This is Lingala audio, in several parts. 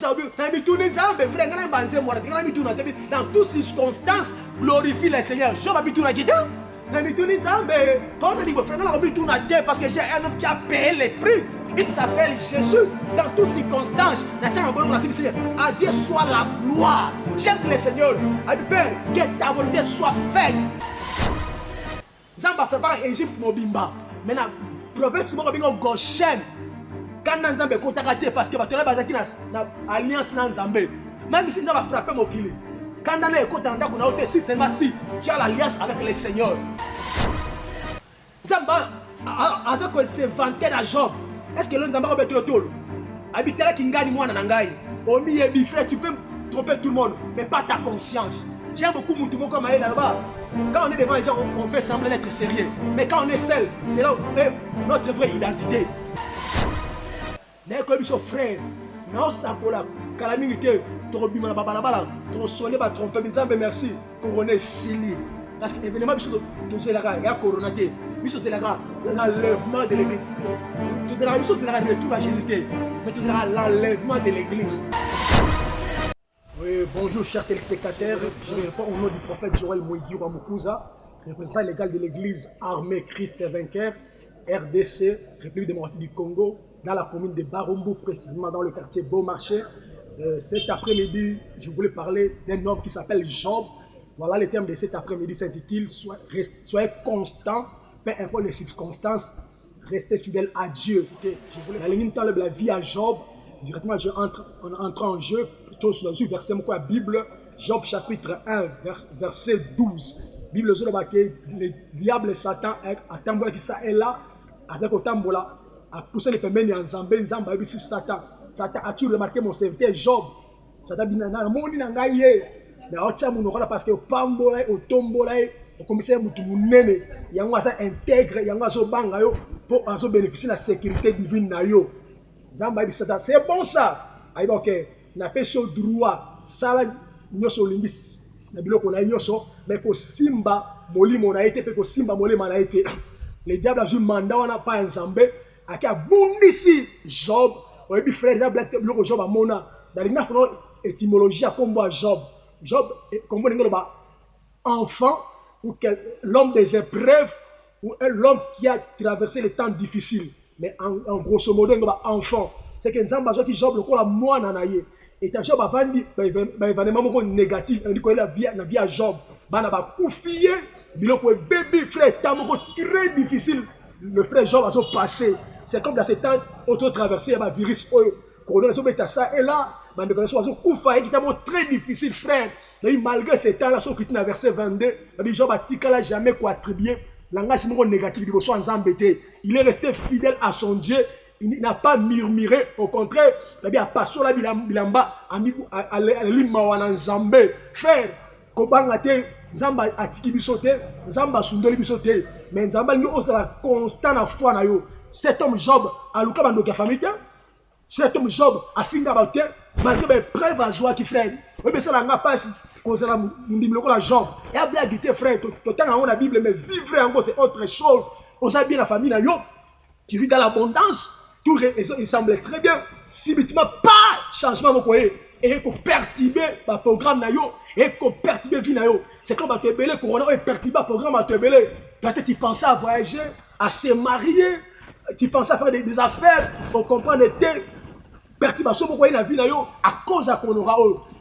Dans toutes circonstances, glorifie le Seigneur. Je vais tout parce que j'ai un homme qui a payé les prix. Il s'appelle Jésus. Dans toutes circonstances, à Dieu soit la gloire. J'aime le Seigneur. À Père, que ta volonté soit faite. Zamba fait pas Égypte Mobimba. Maintenant, prophète Mobimba Goshen. Quand Nzambe est parce que tu as une alliance Nzambe. Même si Nzambe frappé mon kili. Quand Nzambe est si seulement si tu as l'alliance avec le Seigneur. Nzambe a se vanter à Job. Est-ce que le Nzambe va être le tour? Habiter là qui gagne moi nangai. Omi et frère, tu peux tromper tout le monde, mais pas ta conscience. J'aime beaucoup Moutoumou comme Aïe là-bas. Quand on est devant les gens, on fait semblant d'être sérieux. Mais quand on est seul, c'est là où est notre vraie identité. N'est-ce que frère, non, ça pour la calamité, tu as bimana babalabala, tu as solé, tu as trompé, merci, couronné, sili. Parce que l'événement, tu as la coronaté, tu as l'enlèvement de l'église. Tu as le retour à Jésus, mais tu as l'enlèvement de l'église. Oui, bonjour chers téléspectateurs, je réponds au nom du prophète Joël Moïdi Wamukouza, représentant légal de l'église Armée Christ Vainqueur, RDC, République démocratique du Congo, dans la commune de Barumbu, précisément dans le quartier Beaumarchais. Cet après-midi, je voulais parler d'un homme qui s'appelle Job. Voilà le terme de cet après-midi s'intitule Soyez constant, peu importe les circonstances, restez fidèle à Dieu. Dans le temps de la vie à Job, directement on entre en jeu, plutôt sur le verset de la Bible, Job chapitre 1, verset 12. Bible le diable et Satan attendent qui ça est là, avec autant a poussé les pemeni en Zambé, Nzamba ici Satan. Satan a-tu remarqué mon serviteur Job? Satan binana moni na ngaye. Na ocha munokala parce que pambola o tombola o commissaire mutu munene. Yango asa intègre, yango aso banga yo pour aso bénéficier de la sécurité divine na yo. Nzamba ici Satan, c'est bon ça. Aïba OK, na peso droit, sala nyoso lingis na biloko na nyoso, mais ko simba molimo na été pe ko simba molima na été. Le diable a joué mandat wana pa Nzambe. Aki abundisi Job, oyebi frère da bloko Job amona. Dans l'étymologie à combo à Job. Job combo n'engelo ba enfant ou l'homme des épreuves ou l'homme qui a traversé les temps difficiles. Mais en grosso modo n'engelo ba enfant. C'est que Nzamba zo ki Job le kola mwana na ye. Et ta Job avandi ba événement moko négatif, on dit que la vie à Job bana ba kufiye biloko bébé frère temps moko très difficile. Le frère Job a son passé. C'est comme dans ces temps auto-traversés, il y a un virus, et là, qui est très difficile, frère. Malgré ces temps-là, dans verset 22, Job a jamais attribué l'engagement négatif de son embêté. Il est resté fidèle à son Dieu. Il n'a pas murmuré, au contraire, il a passé la bilamba à l'immawana Nzambe. Frère, Kobangate, Nzamba atiki bisote, Nzamba sundoli bisote, mais Nzamba nous osala constant na foi na yo. Cet homme Job a luka bandoka famille. Cet homme Job a finga baute, malgré preuve à joie qui frère. Oui mais ça n'a pas si causera ndimiloko la Job. Et a blaguité frère, tu t'as dans la Bible mais vivre encore c'est autre chose. On sait bien la famille na yo. Tu vis dans l'abondance, tout il semblait très bien. Si bêtement pas changement mon coyer et qu'on perturber le programme na yo et qu'on perturber vie na yo. C'est comme à te belé corona et perturber le programme à te belé. Peut-être tu pensais à voyager, à se marier, tu pensais à faire des affaires, pour comprendre tes perturbations pour la vie na yo à cause de qu'on aura.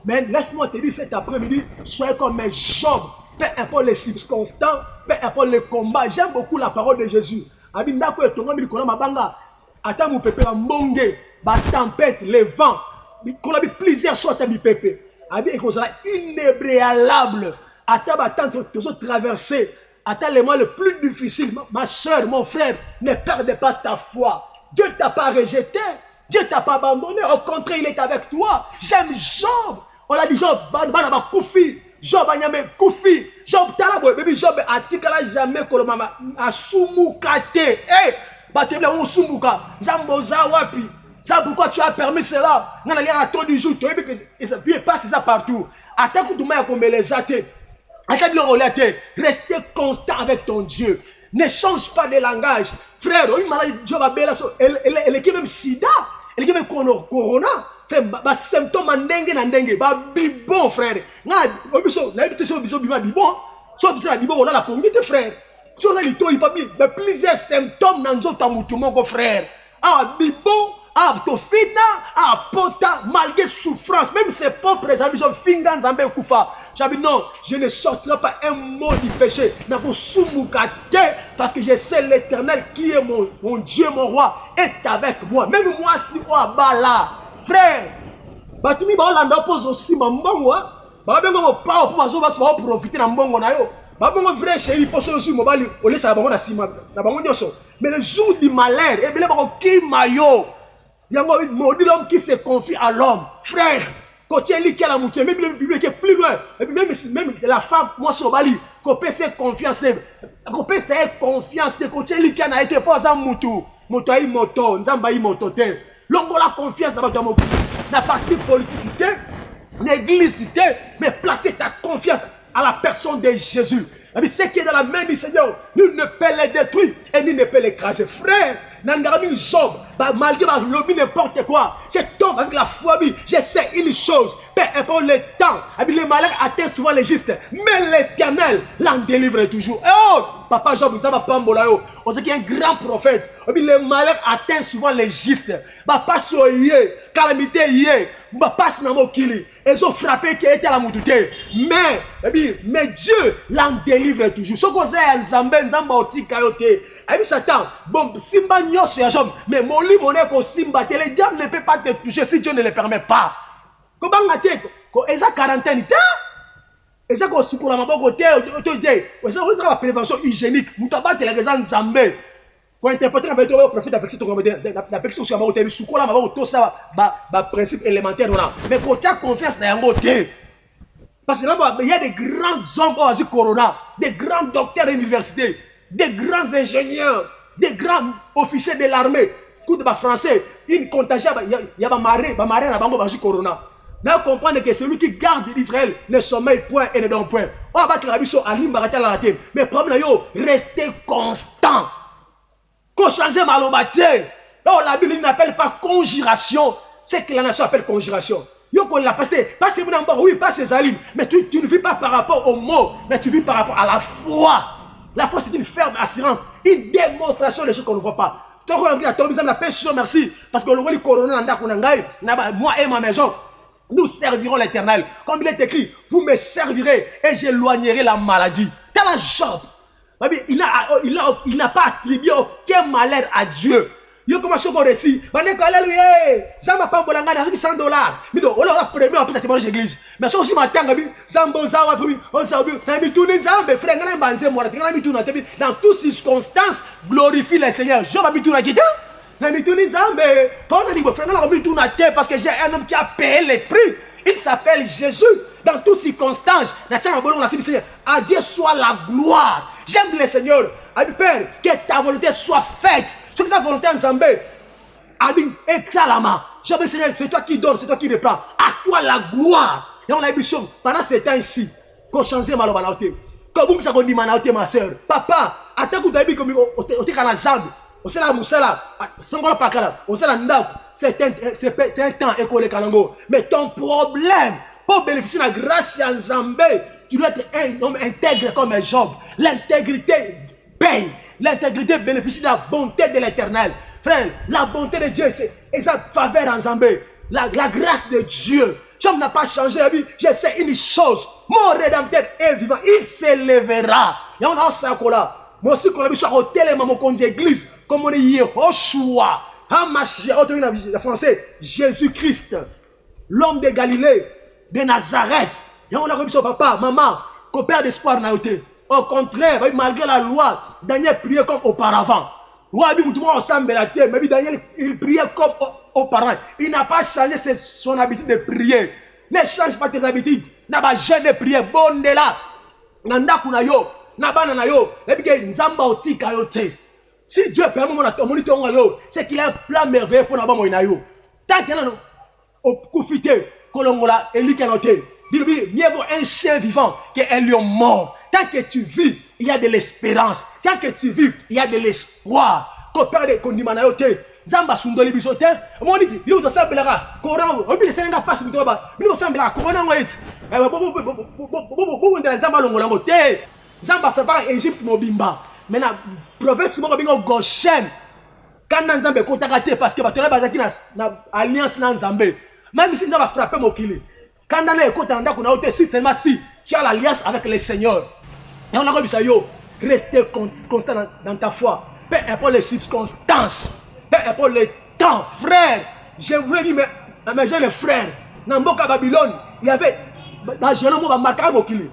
Mais laisse-moi te dire cet après-midi, soyez comme un Job, peu importe les circonstances, peu importe les combats. J'aime beaucoup la parole de Jésus. Abinda ko etonga mi kona mabanga, ata mu pepe la mbonge, ba tempête, les vents. Qu'on a vu plusieurs sortes de pépé. Avec qu'on sera inébréable. Attends, tu as traversé. Attends les mois les plus difficiles. Ma soeur, mon frère, ne perdez pas ta foi. Dieu ne t'a pas rejeté. Dieu ne t'a pas abandonné. Au contraire, il est avec toi. J'aime Job. On a dit Job, Banaba Koufi. Job a nyame Koufi. Job Talabo, baby Job a tikala jamais kolomama a sumukate. Eh, batebla on sumuka. Zamboza wapi. Ça pourquoi tu as permis cela? On a l'air à toi du jour. Tu as vu que ça vient passer ça partout. Attends que tu m'aies comme les athées. Attends le relater. Restez constant avec ton Dieu. Ne change pas de langage. Frère, une maladie Job a bella. Elle est qui même sida. Elle est qui même corona. frère, ba symptôme ndenge na ndenge, ba bibon frère. Na obiso, na biso biso bima bibon. So biso la bibon on a la pongite frère. So na lito il pas bien, plusieurs symptômes dans nzoto mutu moko frère. Ah bibon, ah tofina, ah pota malgré souffrance, même ses propres amis sont fingan nzambe kufa. J'avais non, je ne sortirai pas un mot du péché. Parce que je sais l'Éternel qui est mon Dieu, mon roi, est avec moi. Même moi, si on a là, frère, batumi ba olanda pose aussi ma mbongo, ba bengo mo pa pour bazo ba profiter na mbongo na yo. Ba bengo vrai chéri pose aussi mobali, o laisse bango na sima, na bango nyoso. Mais le jour du malheur, et bien ba ki mayo. Yango maudit l'homme qui se confie à l'homme, frère. Quand tu es lié à la mouture, même la Bible qui est plus loin, et puis même la femme, moi sur Bali, qu'on peut se confiance, qu'on peut se confiance, quand tu es lié à la été pas en moutou, moutou aïe moto, nzamba aïe moto, l'homme la confiance dans la partie politique, l'église, mais placer ta confiance à la personne de Jésus. Et ce qui est dans la main du Seigneur, nul ne peut les détruire et nul ne peut l'écraser. Frère, Nangarami Job, malgré n'importe quoi, cet homme avec la foi, je sais une chose, peu importe le temps, les malheurs atteignent souvent les justes, mais l'Éternel l'en délivre toujours. Oh, papa Job, ça va pas m'bolayo. On sait qu'il y a un grand prophète, les malheurs atteignent souvent les justes. Papa soyez, calamité yé, papa sinamokili. Ils ont frappé qui était à la moutouté. Mais Dieu l'en délivre toujours. Ce qu'on sait, Nzambe oti kayote. Et puis Satan, bon, Simba nyos ya Job, mais mon lit mon ko Simba, le diable ne peut pas te toucher si Dieu ne le permet pas. Comment ngate ko eza quarantaine ta? Eza ko sukula maboko te eza la prévention hygiénique. Mutaba te la raison Nzambe. Pour interpréter avec le prophète la personne sur la télé, sous la tout ça, principe élémentaire. Mais quand tu as confiance dans un côté, parce que là, il y a des grands hommes qui ont eu corona, des grands docteurs à l'université, des grands ingénieurs, des grands officiers de l'armée. Coup de français, une contagion, il y a un marin à Bango qui corona. Là, on comprend que celui qui garde Israël ne sommeille point et ne dort point. On va battre la mission à l'imbarata la tête. Mais le problème, restez constant. Qu'on change malobatier. Non, la Bible n'appelle pas conjuration. C'est que la nation appelle conjuration. Yo qu'on l'a passé. Pas c'est oui, pas c'est Zalim. Mais tu ne vis pas par rapport aux mots, mais tu vis par rapport à la foi. La foi, c'est une ferme assurance, une démonstration des choses qu'on ne voit pas. Tant qu'on a la paix, merci. Parce que le roi du corona, moi et ma maison, nous servirons l'Éternel. Comme il est écrit, vous me servirez et j'éloignerai la maladie. T'as la Job. Il n'a pas attribué aucun malheur à Dieu. Il commence à récit. Alléluia. Ça m'a pas bolanga avec $100. Mais on a premier en plus à témoigner l'église. Mais ça aussi matin Zambo Zawa on s'abu. Mais tout les Zambe frère ngana banze moi dans toutes circonstances glorifie le Seigneur. Je vais tout la guitare. Mais tout les Zambe pas on dit frère ngana mi tout na terre parce que j'ai un homme qui a payé les prix. Il s'appelle Jésus. Dans toutes circonstances, à Dieu soit la gloire. J'aime le Seigneur. Abi Père, que ta volonté soit faite. Ce que sa volonté en Zambé. Abi exalama. J'aime le Seigneur, c'est toi qui donnes, c'est toi qui reprends. À toi la gloire. Et on a eu mission pendant ces temps ici. Qu'on change ma lobanauté. Comme ça qu'on dit manauté ma soeur. Papa, attends que tu as dit comme au Tekana Zambe. Au Sela Moussala, Sangola Pakala, au Sela Ndao. C'est un temps écolé Kalango. Mais ton problème, pour bénéficier de la grâce en Zambé, tu dois être un homme intègre comme un Job. L'intégrité paye. L'intégrité bénéficie de la bonté de l'Éternel. Frère, la bonté de Dieu, c'est sa faveur en Zambé. La grâce de Dieu. Job n'a pas changé la vie. Je sais une chose. Mon rédempteur est vivant. Il s'élèvera. Et on a ça là. Moi aussi, quand on a vu sur le téléma, mon compte d'église, comme on est Yehoshua, en français, Jésus-Christ, l'homme de Galilée, de Nazareth. Et on a remis son papa, maman, qu'on perd d'espoir n'a été. Au contraire, malgré la loi, Daniel priait comme auparavant. Daniel, il priait comme auparavant. Il n'a pas changé son habitude de prier. Ne change pas tes habitudes. N'a pas jeune de prier. Bon de là. Nanda kunayo. Nabana nayo. Nzamba oti kayote. Si Dieu permet mon c'est qu'il a un plan merveilleux pour Nabamo inayo. Tant qu'il y a au koufité, kolongola, et likanote. Mieux vaut un chien vivant qu'un lion mort. Tant que tu vis, il y a de l'espérance. Tant que tu vis, il y a de l'espoir. Zamba sundoli bisote. Mon dit, il doit s'embellara. Coran, on dit, c'est un passe, il doit s'embellara. Corona, on est. De la Zamba longo te. Zamba fait pas Égypte mobimba. Maintenant, province mobingo Goshen. Quand Nzambe kotakate parce que batona bazaki na alliance na Nzambe. Même si Nzambe frappé mokili. Quand dans les côtés on a ôté si seulement si tu as l'alliance avec le Seigneur. Et on a dit ça yo, restez constant dans ta foi. Peu importe les circonstances, peu importe le temps, frère. Je voulais dire mes jeunes frères, dans Mboka Babylone, il y avait un jeune homme qui marqué mokili.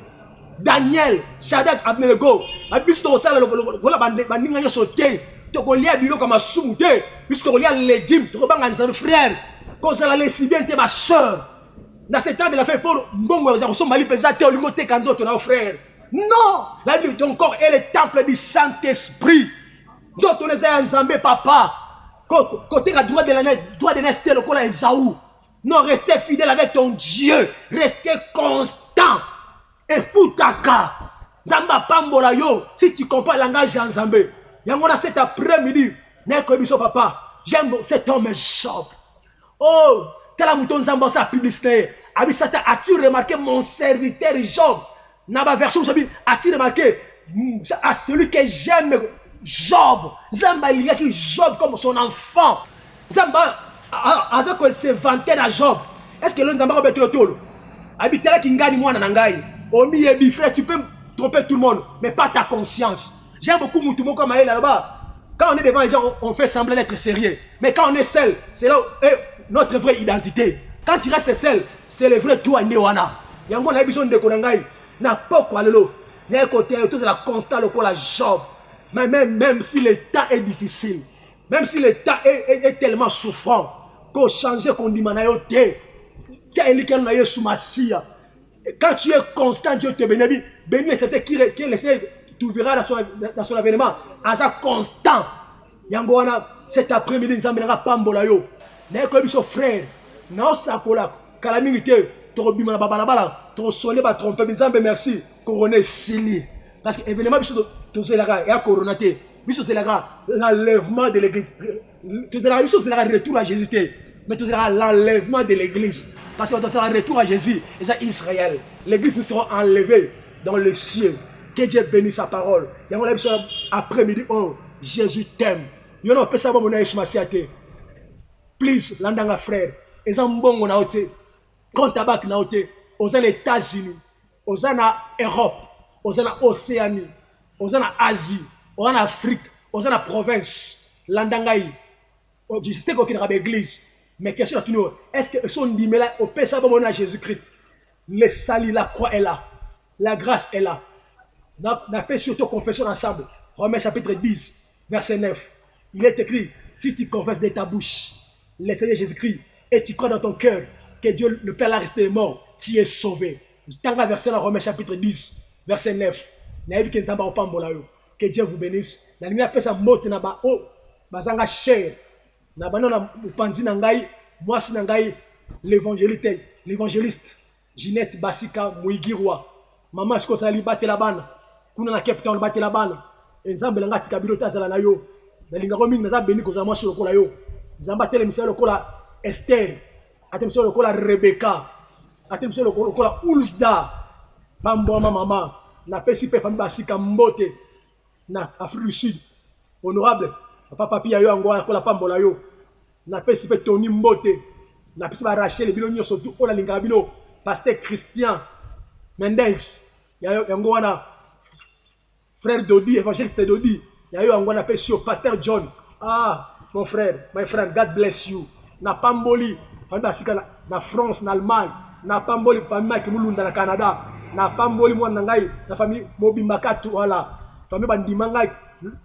Daniel, Shadrach, Abednego, puisque on sait que bandinga yo sauté, to kolia bilo comme sumuté, puisque on lia légumes, to banga nzana frère, qu'on ça les si bien t'es ma sœur. Dans ce temps de la fin pour mbongo za somali pesate olingo te kanzo to na frère. Non, la Bible ton corps est le temple du Saint-Esprit. Zoto ne za nzambe papa. Côté à droit de la droit de rester le kola Esaü. Non, restez fidèle avec ton Dieu, restez constant. Et foutaka. Zamba pambola yo. Si tu comprends le langage en Zambé. Yangona cet après-midi. Neko biso papa. J'aime cet homme Job. Oh, tala mouton Zamba sa publicité. Abisata, as-tu remarqué mon serviteur Job? Naba version as-tu remarqué à celui que j'aime Job? Zamba il y a qui Job comme son enfant. Zamba asa ko se vanter à Job. Est-ce que l'on Zamba va être tolo? Abitela kingani mwana nangai. Omi yebi frère, tu peux tromper tout le monde, mais pas ta conscience. J'aime beaucoup Moutoumou comme Maël là-bas. Quand on est devant les gens, on fait semblant d'être sérieux. Mais quand on est seul, c'est là notre vraie identité. Quand tu restes seul, c'est le vrai toi Néwana. Yango na besoin de Konangai. Na poko alelo. N'a côté tout c'est la constat le la Job. Mais même si le temps est difficile, même si le temps est tellement souffrant, qu'on change qu'on dit manayote. Tu as éliqué na Yesu Masia. Quand tu es constant, Dieu te bénit. Bénis c'était qui tu verras dans son avènement. À ça constant. Yangoana, cet après-midi, nous amènera Pambola yo. N'a que biso frère. Non, ça pour la calamité. Torobima na babalabala. Ton soleil va tromper. Bizambe merci. Couronné Sili. Parce que événement biso to zelara et à coronaté. Biso zelara l'enlèvement de l'église. To zelara biso zelara retour à Jésus. Mais to zelara l'enlèvement de l'église. Parce que dans le retour à Jésus, et ça Israël, l'église nous sera enlevée dans le ciel. Que Dieu bénisse sa parole. Et on a vu après-midi, oh, Jésus t'aime. Il y a un peu ça, mon Jésus Massiate. Please, l'andanga frère. Et ça, bon, on a été. Quand tabac na été. Aux États-Unis, aux Europe, aux Océanie, aux Asie, aux Afrique, aux province. L'andangaï. Je sais qu'il y a une église. Mais question à tout le monde, est-ce que son dit là au Père à Jésus-Christ, le salut, la croix est là, la grâce est là. On a fait surtout confession ensemble. Romains chapitre 10, verset 9. Il est écrit, si tu confesses de ta bouche le Seigneur Jésus-Christ et tu crois dans ton cœur que Dieu, le Père l'a resté mort, tu es sauvé. Dans la verset là, Romains chapitre 10, verset 9. Que Dieu vous bénisse. La lumière peut sa motte na ba o, bazanga cher. Na banana panzi nangai mwasi nangai l'évangéliste Ginette Basika Muigirwa maman siko sali batela bana kuna na Cape Town batela bana nzambe langa tika bilota zala na yo na linga ko mingi na za beni ko za mwasi lokola yo nzamba tele misalo lokola Esther ate misalo lokola Rebecca ate misalo lokola Ulsda pambo mama na pesi pe famille Basika mbote na Afrique du Sud honorable papa pia yo angwa ko la pambola yo na pesi pe Tony Mbote na pesi ba Rachel bino nyoso tu ola linga bino pasteur Christian Mendez ya ngwa na frère Dodi évangéliste Dodi ya yo ngwa na pesi yo pasteur John mon frère my friend God bless you na pamboli famille asika na France na Allemagne na pamboli famille ki mulunda na Canada na pamboli mwana ngai na famille Mobimba Katu voilà famille bandimanga.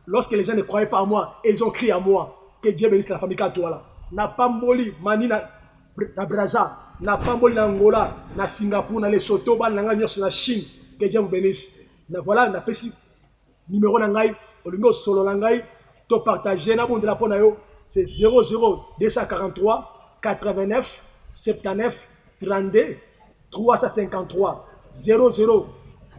Lorsque les gens ne croyaient pas à moi, ils ont crié à moi. Que Dieu bénisse la famille Katoala. Na Pamboli, Mani na Brazza, na Pamboli na Angola, na Singapour, na Lesotho, na Chine. Que Dieu vous bénisse. Voilà, na pesi numéro nangai, olingo solo nangai, to partager na bon de la ponayo, c'est 00 243 89 79 32 353 00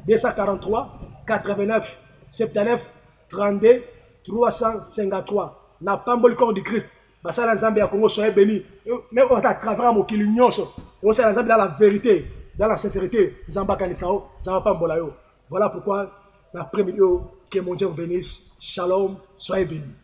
243 89 79 32 353. Na Pamboli corps du Christ. basala nzambe ya Congo, soyez bénis. Même à travers mon kilignoso, on sait nzambe dans la vérité, dans la sincérité, nzamba kanisao, nzamba pambola yo. Voilà pourquoi l'après-midi, que mon Dieu vous bénisse. Shalom, soyez bénis.